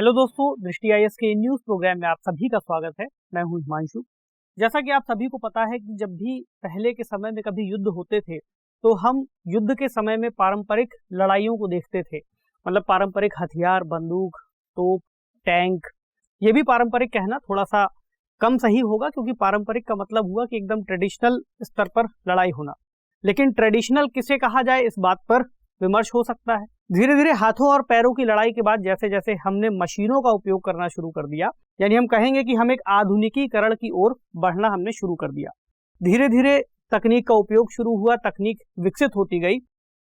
Hello दोस्तों, दृष्टि IAS के न्यूज प्रोग्राम में आप सभी का स्वागत है। मैं हूं हिमांशु। जैसा कि आप सभी को पता है कि जब भी पहले के समय में कभी युद्ध होते थे तो हम युद्ध के समय में पारंपरिक लड़ाइयों को देखते थे। मतलब पारंपरिक हथियार, बंदूक, तोप, टैंक। ये भी पारंपरिक कहना थोड़ा सा कम सही होगा, क्योंकि पारंपरिक का मतलब हुआ कि एकदम ट्रेडिशनल स्तर पर लड़ाई होना। लेकिन ट्रेडिशनल किसे कहा जाए, इस बात पर विमर्श हो सकता है। धीरे धीरे हाथों और पैरों की लड़ाई के बाद जैसे जैसे हमने मशीनों का उपयोग करना शुरू कर दिया, यानी हम कहेंगे कि हम एक आधुनिकीकरण की ओर बढ़ना हमने शुरू कर दिया। धीरे धीरे तकनीक का उपयोग शुरू हुआ, तकनीक विकसित होती गई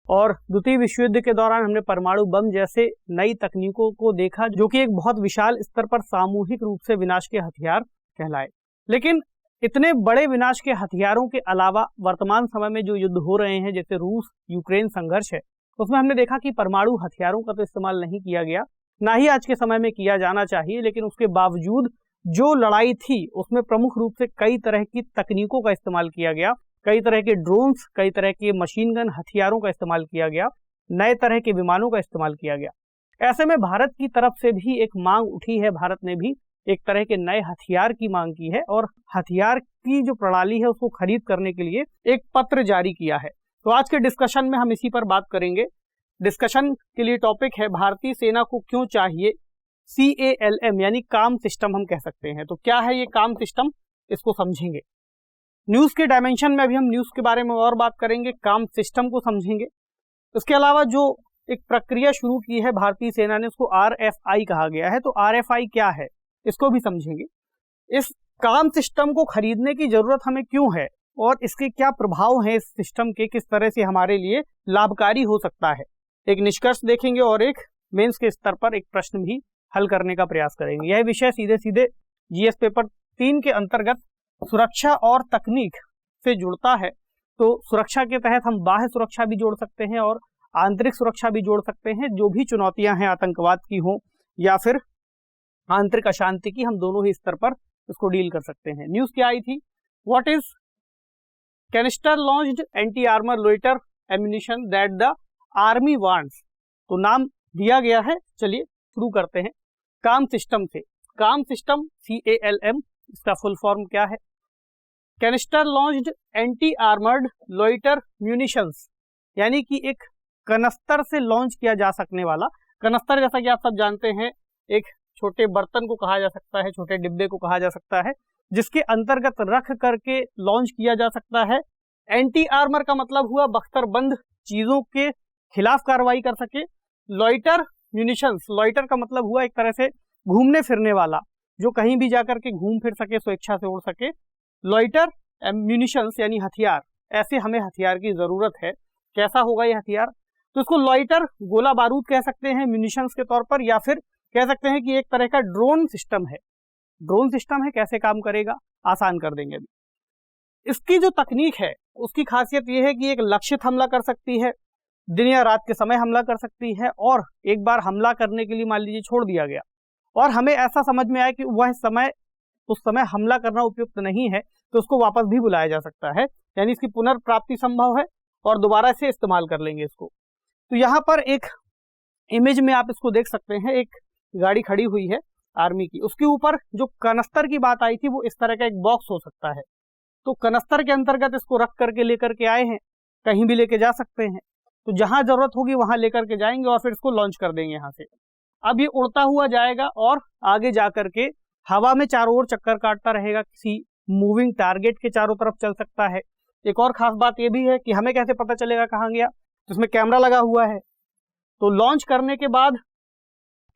और द्वितीय विश्व युद्ध के दौरान हमने परमाणु बम जैसे नई तकनीकों को देखा, जो कि एक बहुत विशाल स्तर पर सामूहिक रूप से विनाश के हथियार कहलाए। लेकिन इतने बड़े विनाश के हथियारों के अलावा वर्तमान समय में जो युद्ध हो रहे हैं, जैसे रूस यूक्रेन संघर्ष है, उसमें हमने देखा कि परमाणु हथियारों का तो इस्तेमाल नहीं किया गया, ना ही आज के समय में किया जाना चाहिए। लेकिन उसके बावजूद जो लड़ाई थी उसमें प्रमुख रूप से कई तरह की तकनीकों का इस्तेमाल किया गया, कई तरह के ड्रोन्स, कई तरह के मशीन गन हथियारों का इस्तेमाल किया गया, नए तरह के विमानों का इस्तेमाल किया गया। ऐसे में भारत की तरफ से भी एक मांग उठी है, भारत ने भी एक तरह के नए हथियार की मांग की है और हथियार की जो प्रणाली है उसको खरीद करने के लिए एक पत्र जारी किया है। तो आज के डिस्कशन में हम इसी पर बात करेंगे। डिस्कशन के लिए टॉपिक है भारतीय सेना को क्यों चाहिए CALM, यानी काम सिस्टम हम कह सकते हैं। तो क्या है ये काम सिस्टम, इसको समझेंगे। न्यूज के डायमेंशन में अभी हम न्यूज के बारे में और बात करेंगे, काम सिस्टम को समझेंगे। इसके अलावा जो एक प्रक्रिया शुरू की है भारतीय सेना ने, उसको RFI कहा गया है। तो RFI क्या है, इसको भी समझेंगे। इस काम सिस्टम को खरीदने की जरूरत हमें क्यों है और इसके क्या प्रभाव हैं इस सिस्टम के, किस तरह से हमारे लिए लाभकारी हो सकता है, एक निष्कर्ष देखेंगे और एक मेंस के स्तर पर एक प्रश्न भी हल करने का प्रयास करेंगे। यह विषय सीधे सीधे GS पेपर 3 के अंतर्गत सुरक्षा और तकनीक से जुड़ता है। तो सुरक्षा के तहत हम बाह्य सुरक्षा भी जोड़ सकते हैं और आंतरिक सुरक्षा भी जोड़ सकते हैं। जो भी चुनौतियां हैं आतंकवाद की हो या फिर आंतरिक अशांति की, हम दोनों ही स्तर पर इसको डील कर सकते हैं। न्यूज क्या आई थी, what is canister launched anti armour loiter ammunition that the army wants. तो नाम दिया गया है, चलिए शुरू करते हैं काम सिस्टम से। काम सिस्टम CALM, इसका फुल फॉर्म क्या है? Canister launched anti armoured loiter munitions, यानी कि एक कनस्तर से लॉन्च किया जा सकने वाला। कनस्तर जैसा कि आप सब जानते हैं, एक छोटे बर्तन को कहा जा सकता है, छोटे डिब्बे को कहा जा सकता है, जिसके अंतर्गत रख करके लॉन्च किया जा सकता है। एंटी आर्मर का मतलब हुआ बख्तरबंद चीजों के खिलाफ कार्रवाई कर सके। लॉइटर म्यूनिशंस, लॉइटर का मतलब हुआ एक तरह से घूमने फिरने वाला, जो कहीं भी जाकर के घूम फिर सके, स्वेच्छा से उड़ सके। लॉइटर म्यूनिशंस यानी हथियार, ऐसे हमें हथियार की जरूरत है। कैसा होगा ये हथियार? तो इसको लॉइटर गोला बारूद कह सकते हैं म्यूनिशंस के तौर पर, या फिर कह सकते हैं कि एक तरह का ड्रोन सिस्टम है। ड्रोन सिस्टम है, कैसे काम करेगा आसान कर देंगे अभी। इसकी जो तकनीक है उसकी खासियत यह है कि एक लक्षित हमला कर सकती है, दिन या रात के समय हमला कर सकती है, और एक बार हमला करने के लिए मान लीजिए छोड़ दिया गया और हमें ऐसा समझ में आया कि उस समय हमला करना उपयुक्त नहीं है, तो उसको वापस भी बुलाया जा सकता है, यानी इसकी पुनर्प्राप्ति संभव है और दोबारा से इस्तेमाल कर लेंगे इसको। तो यहाँ पर एक इमेज में आप इसको देख सकते हैं, एक गाड़ी खड़ी हुई है आर्मी की, उसके ऊपर जो कनस्तर की बात आई थी वो इस तरह का एक बॉक्स हो सकता है। तो कनस्तर के अंतर्गत इसको रख करके लेकर के आए हैं, कहीं भी लेके जा सकते हैं। तो जहां जरूरत होगी वहां लेकर के जाएंगे और फिर इसको लॉन्च कर देंगे यहाँ से। अब ये उड़ता हुआ जाएगा और आगे जा करके हवा में चारों ओर चक्कर काटता रहेगा, किसी मूविंग टारगेट के चारों तरफ चल सकता है। एक और खास बात ये भी है कि हमें कैसे पता चलेगा कहाँ गया, तो इसमें कैमरा लगा हुआ है। तो लॉन्च करने के बाद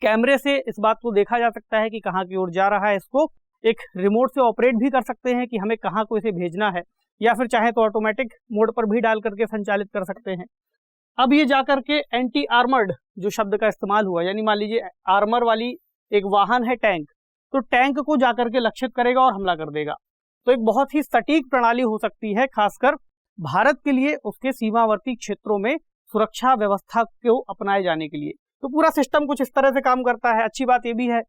कैमरे से इस बात को देखा जा सकता है कि कहाँ की ओर जा रहा है। इसको एक रिमोट से ऑपरेट भी कर सकते हैं कि हमें कहाँ को इसे भेजना है, या फिर चाहे तो ऑटोमेटिक मोड पर भी डाल करके संचालित कर सकते हैं। अब ये जाकर के एंटी आर्मर्ड जो शब्द का इस्तेमाल हुआ, यानी मान लीजिए आर्मर वाली एक वाहन है टैंक, तो टैंक को जाकर के लक्षित करेगा और हमला कर देगा। तो एक बहुत ही सटीक प्रणाली हो सकती है, खासकर भारत के लिए उसके सीमावर्ती क्षेत्रों में सुरक्षा व्यवस्था को अपनाए जाने के लिए। तो पूरा सिस्टम कुछ इस तरह से काम करता है। अच्छी बात यह भी है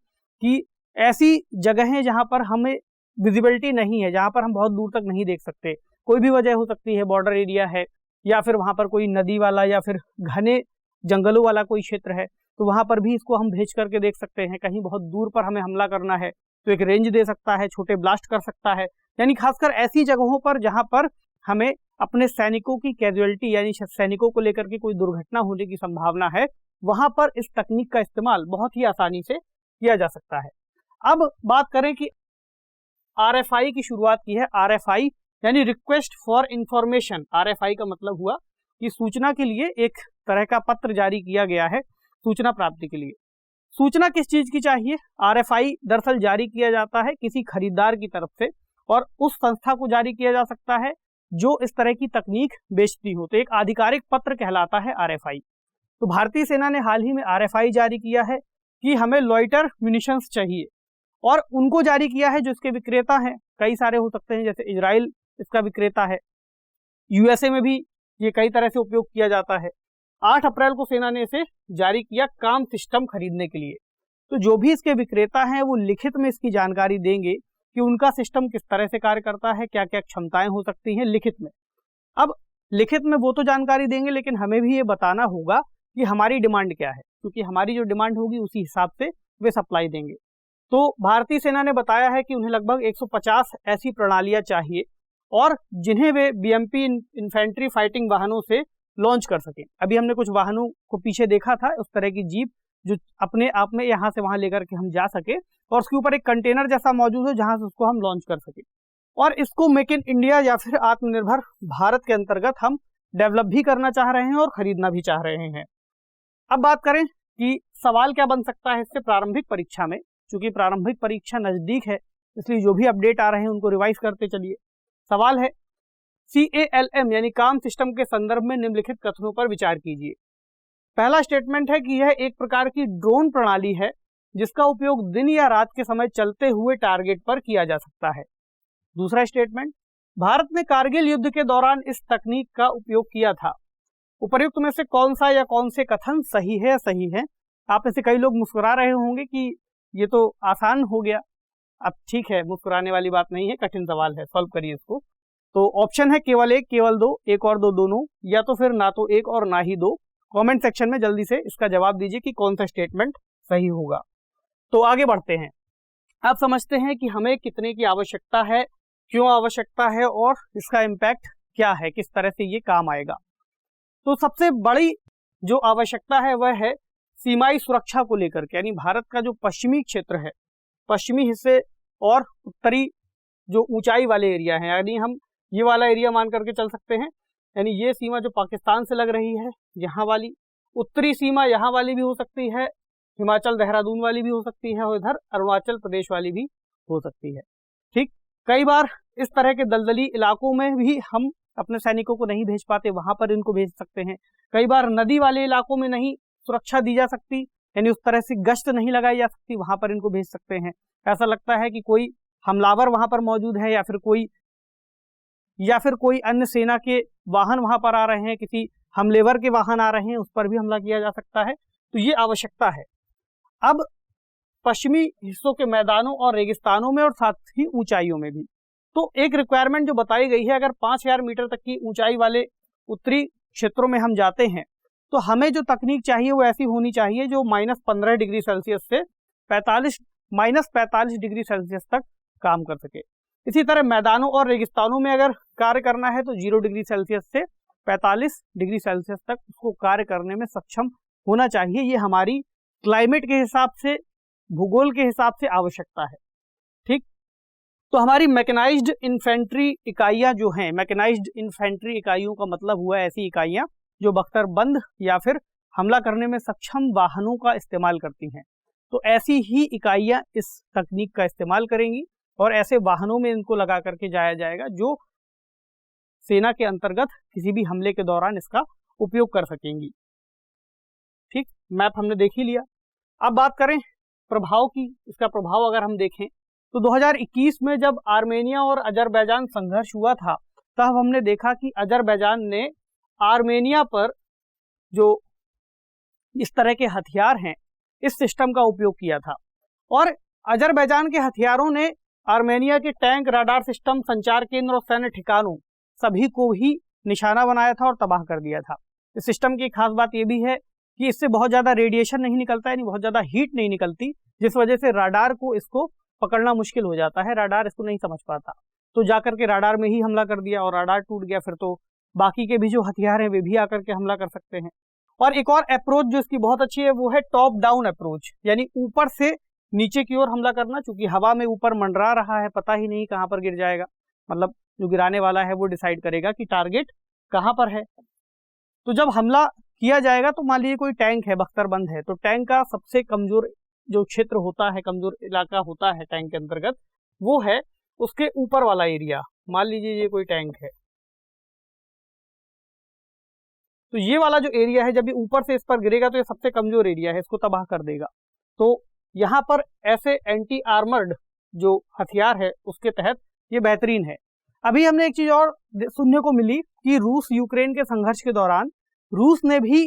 कि ऐसी जगहें जहां पर हमें विजिबिलिटी नहीं है, जहां पर हम बहुत दूर तक नहीं देख सकते, कोई भी वजह हो सकती है, बॉर्डर एरिया है या फिर वहां पर कोई नदी वाला या फिर घने जंगलों वाला कोई क्षेत्र है, तो वहां पर भी इसको हम भेज करके देख सकते हैं। कहीं बहुत दूर पर हमें हमला करना है तो एक रेंज दे सकता है, छोटे ब्लास्ट कर सकता है, यानी खासकर ऐसी जगहों पर जहां पर हमें अपने सैनिकों की कैजुअलिटी यानी सैनिकों को लेकर के कोई दुर्घटना होने की संभावना है, वहां पर इस तकनीक का इस्तेमाल बहुत ही आसानी से किया जा सकता है। अब बात करें कि RFI की शुरुआत की है। RFI यानी रिक्वेस्ट फॉर इंफॉर्मेशन। RFI का मतलब हुआ कि सूचना के लिए एक तरह का पत्र जारी किया गया है सूचना प्राप्ति के लिए। सूचना किस चीज की चाहिए? RFI दरअसल जारी किया जाता है किसी खरीदार की तरफ से और उस संस्था को जारी किया जा सकता है जो इस तरह की तकनीक बेचती हो, तो एक आधिकारिक पत्र कहलाता है RFI। तो भारतीय सेना ने हाल ही में RFI जारी किया है कि हमें लॉइटर म्यूनिशंस चाहिए, और उनको जारी किया है जो इसके विक्रेता हैं। कई सारे हो सकते हैं, जैसे इजराइल इसका विक्रेता है, USA में भी ये कई तरह से उपयोग किया जाता है। 8 अप्रैल को सेना ने इसे जारी किया काम सिस्टम खरीदने के लिए। तो जो भी इसके विक्रेता हैं वो लिखित में इसकी जानकारी देंगे कि उनका सिस्टम किस तरह से कार्य करता है, क्या क्या क्षमताएं हो सकती हैं लिखित में। अब लिखित में वो तो जानकारी देंगे, लेकिन हमें भी ये बताना होगा कि हमारी डिमांड क्या है, क्योंकि हमारी जो डिमांड होगी उसी हिसाब से वे सप्लाई देंगे। तो भारतीय सेना ने बताया है कि उन्हें लगभग 150 ऐसी प्रणालियां चाहिए और जिन्हें वे BMP इन्फेंट्री फाइटिंग वाहनों से लॉन्च कर सकें। अभी हमने कुछ वाहनों को पीछे देखा था, उस तरह की जीप जो अपने आप में यहाँ से वहां लेकर के हम जा सके और उसके ऊपर एक कंटेनर जैसा मौजूद हो जहां से उसको हम लॉन्च कर सके, और इसको मेक इन इंडिया या फिर आत्मनिर्भर भारत के अंतर्गत हम डेवलप भी करना चाह रहे हैं और खरीदना भी चाह रहे हैं। अब बात करें कि सवाल क्या बन सकता है इससे प्रारंभिक परीक्षा में। चूंकि प्रारंभिक परीक्षा नजदीक है, इसलिए जो भी अपडेट आ रहे हैं उनको रिवाइज करते चलिए। सवाल है CALM यानी काम सिस्टम के संदर्भ में निम्नलिखित कथनों पर विचार कीजिए। पहला स्टेटमेंट है कि यह एक प्रकार की ड्रोन प्रणाली है जिसका उपयोग दिन या रात के समय चलते हुए टारगेट पर किया जा सकता है। दूसरा स्टेटमेंट, भारत ने कारगिल युद्ध के दौरान इस तकनीक का उपयोग किया था। उपर्युक्त में से कौन सा या कौन से कथन सही है या सही है? आप में से कई लोग मुस्कुरा रहे होंगे कि ये तो आसान हो गया। अब ठीक है, मुस्कुराने वाली बात नहीं है, कठिन सवाल है, सॉल्व करिए इसको। तो ऑप्शन है केवल एक, केवल दो, एक और दो, दोनों, या तो फिर ना तो एक और ना ही दो। कमेंट सेक्शन में जल्दी से इसका जवाब दीजिए कि कौन सा स्टेटमेंट सही होगा। तो आगे बढ़ते हैं। आप समझते हैं कि हमें कितने की आवश्यकता है, क्यों आवश्यकता है और इसका इम्पैक्ट क्या है, किस तरह से ये काम आएगा। तो सबसे बड़ी जो आवश्यकता है वह है सीमाई सुरक्षा को लेकर के, यानी भारत का जो पश्चिमी क्षेत्र है, पश्चिमी हिस्से और उत्तरी जो ऊंचाई वाले एरिया है, यानी हम ये वाला एरिया मान करके चल सकते हैं, यानी ये सीमा जो पाकिस्तान से लग रही है यहाँ वाली, उत्तरी सीमा यहाँ वाली भी हो सकती है, हिमाचल देहरादून वाली भी हो सकती है और इधर अरुणाचल प्रदेश वाली भी हो सकती है। ठीक, कई बार इस तरह के दलदली इलाकों में भी हम अपने सैनिकों को नहीं भेज पाते, वहां पर इनको भेज सकते हैं। कई बार नदी वाले इलाकों में नहीं सुरक्षा दी जा सकती, यानी उस तरह से गश्त नहीं लगाई जा सकती, वहां पर इनको भेज सकते हैं। ऐसा लगता है कि कोई हमलावर वहां पर मौजूद है या फिर कोई अन्य सेना के वाहन वहां पर आ रहे हैं, किसी हमलेवर के वाहन आ रहे हैं, उस पर भी हमला किया जा सकता है। तो ये आवश्यकता है। अब पश्चिमी हिस्सों के मैदानों और रेगिस्तानों में और साथ ही ऊंचाइयों में भी, तो एक रिक्वायरमेंट जो बताई गई है, अगर 5000 मीटर तक की ऊंचाई वाले उत्तरी क्षेत्रों में हम जाते हैं तो हमें जो तकनीक चाहिए वो ऐसी होनी चाहिए जो -15 डिग्री सेल्सियस से -45 डिग्री सेल्सियस तक काम कर सके। इसी तरह मैदानों और रेगिस्तानों में अगर कार्य करना है तो 0 डिग्री सेल्सियस से 45 डिग्री सेल्सियस तक उसको कार्य करने में सक्षम होना चाहिए। ये हमारी क्लाइमेट के हिसाब से, भूगोल के हिसाब से आवश्यकता है। ठीक, तो हमारी मैकेनाइज्ड इन्फेंट्री इकाइयां जो हैं, मैकेनाइज्ड इन्फेंट्री इकाइयों का मतलब हुआ ऐसी इकाइयां जो बख्तरबंद या फिर हमला करने में सक्षम वाहनों का इस्तेमाल करती हैं। तो ऐसी ही इकाइयां इस तकनीक का इस्तेमाल करेंगी और ऐसे वाहनों में इनको लगा करके जाया जाएगा जो सेना के अंतर्गत किसी भी हमले के दौरान इसका उपयोग कर सकेंगी। ठीक, मैप हमने देख ही लिया। अब बात करें प्रभाव की। इसका प्रभाव अगर हम देखें तो 2021 में जब आर्मेनिया और अजरबैजान संघर्ष हुआ था, तब हमने देखा कि अजरबैजान ने आर्मेनिया पर जो इस तरह के हथियार हैं, इस सिस्टम का उपयोग किया था, और अजरबैजान के हथियारों ने आर्मेनिया के टैंक, राडार सिस्टम, संचार केंद्र और सैन्य ठिकानों सभी को ही निशाना बनाया था और तबाह कर दिया था। इस सिस्टम की खास बात यह भी है कि इससे बहुत ज़्यादा रेडिएशन नहीं निकलता, यानी बहुत ज़्यादा हीट नहीं निकलती, जिस वजह से राडार को इसको पकड़ना मुश्किल हो जाता है, राडार इसको नहीं समझ पाता। तो जाकर के राडार में ही हमला कर दिया और राडार टूट गया, फिर तो बाकी के भी जो हथियार हैं वे भी आकर के हमला कर सकते हैं। और एक और अप्रोच जो इसकी बहुत अच्छी है वो है टॉप डाउन अप्रोच, यानी ऊपर से नीचे की ओर हमला करना। चूंकि हवा में ऊपर मंडरा रहा है, पता ही नहीं कहाँ पर गिर जाएगा, मतलब जो गिराने वाला है वो डिसाइड करेगा कि टारगेट कहाँ पर है। तो जब हमला किया जाएगा तो मान लीजिए कोई टैंक है, बख्तरबंद है, तो टैंक का सबसे कमजोर जो क्षेत्र होता है, कमजोर इलाका होता है टैंक के अंतर्गत, वो है उसके ऊपर वाला एरिया। मान लीजिए ये कोई टैंक है, तो ये वाला जो एरिया है जब ये ऊपर से इस पर गिरेगा तो ये सबसे कमजोर एरिया है, इसको तबाह कर देगा। तो यहाँ पर ऐसे एंटी आर्मर्ड जो हथियार है उसके तहत ये बेहतरीन है। अभी हमने एक चीज और सुनने को मिली कि रूस यूक्रेन के संघर्ष के दौरान रूस ने भी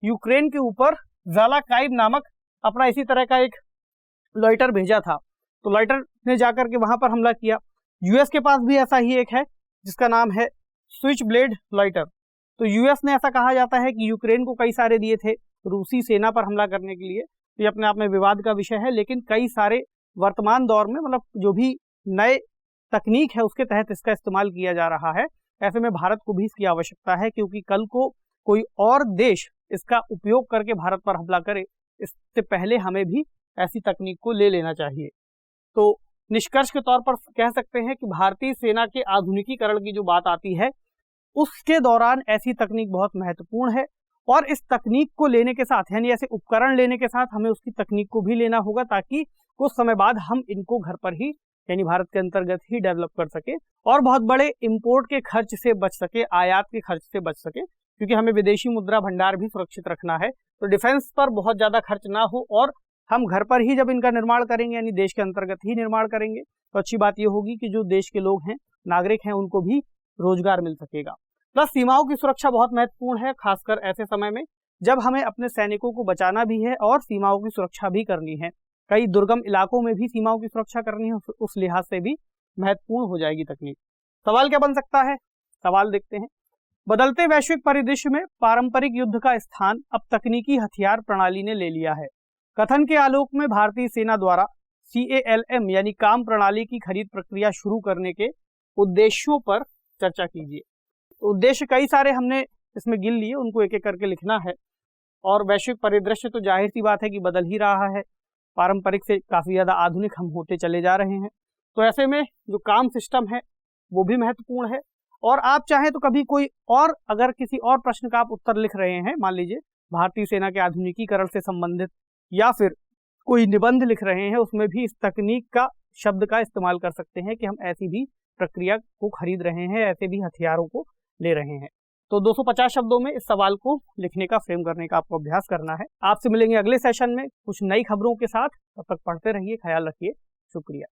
यूक्रेन के ऊपर ज़ालाकाइव नामक अपना इसी तरह का एक लॉइटर भेजा था। तो लॉइटर ने जाकर के वहां पर हमला किया। यूएस के पास भी ऐसा ही एक है जिसका नाम है स्विच ब्लेड लॉइटर। तो यूएस ने, ऐसा कहा जाता है कि यूक्रेन को कई सारे दिए थे रूसी सेना पर हमला करने के लिए। तो ये अपने आप में विवाद का विषय है, लेकिन कई सारे वर्तमान दौर में मतलब जो भी नए तकनीक है उसके तहत इसका इस्तेमाल किया जा रहा है। ऐसे में भारत को भी इसकी आवश्यकता है, क्योंकि कल को कोई और देश इसका उपयोग करके भारत पर हमला करे, इससे पहले हमें भी ऐसी तकनीक को ले लेना चाहिए। तो निष्कर्ष के तौर पर कह सकते हैं कि भारतीय सेना के आधुनिकीकरण की जो बात आती है उसके दौरान ऐसी तकनीक बहुत महत्वपूर्ण है। और इस तकनीक को लेने के साथ, यानी ऐसे उपकरण लेने के साथ हमें उसकी तकनीक को भी लेना होगा, ताकि कुछ समय बाद हम इनको घर पर ही, यानी भारत के अंतर्गत ही डेवलप कर सके और बहुत बड़े इंपोर्ट के खर्च से बच सके, आयात के खर्च से बच सके, क्योंकि हमें विदेशी मुद्रा भंडार भी सुरक्षित रखना है। तो डिफेंस पर बहुत ज्यादा खर्च ना हो और हम घर पर ही जब इनका निर्माण करेंगे, यानी देश के अंतर्गत ही निर्माण करेंगे, तो अच्छी बात यह होगी कि जो देश के लोग हैं, नागरिक हैं, उनको भी रोजगार मिल सकेगा। प्लस सीमाओं की सुरक्षा बहुत महत्वपूर्ण है, खासकर ऐसे समय में जब हमें अपने सैनिकों को बचाना भी है और सीमाओं की सुरक्षा भी करनी है। कई दुर्गम इलाकों में भी सीमाओं की सुरक्षा करनी है, उस लिहाज से भी महत्वपूर्ण हो जाएगी तकनीक। सवाल क्या बन सकता है? सवाल देखते हैं। बदलते वैश्विक परिदृश्य में पारंपरिक युद्ध का स्थान अब तकनीकी हथियार प्रणाली ने ले लिया है। कथन के आलोक में भारतीय सेना द्वारा CALM यानी काम प्रणाली की खरीद प्रक्रिया शुरू करने के उद्देश्यों पर चर्चा कीजिए। तो उद्देश्य कई सारे हमने इसमें गिन लिए, उनको एक एक करके लिखना है। और वैश्विक परिदृश्य तो जाहिर सी बात है कि बदल ही रहा है, पारंपरिक से काफी ज्यादा आधुनिक हम होते चले जा रहे हैं। तो ऐसे में जो काम सिस्टम है वो भी महत्वपूर्ण है। और आप चाहें तो कभी कोई और, अगर किसी और प्रश्न का आप उत्तर लिख रहे हैं, मान लीजिए भारतीय सेना के आधुनिकीकरण से संबंधित, या फिर कोई निबंध लिख रहे हैं, उसमें भी इस तकनीक का शब्द का इस्तेमाल कर सकते हैं कि हम ऐसी भी प्रक्रिया को खरीद रहे हैं, ऐसे भी हथियारों को ले रहे हैं। तो 250 शब्दों में इस सवाल को लिखने का, फ्रेम करने का आपको अभ्यास करना है। आपसे मिलेंगे अगले सेशन में कुछ नई खबरों के साथ। तब तक पढ़ते रहिए, ख्याल रखिए, शुक्रिया।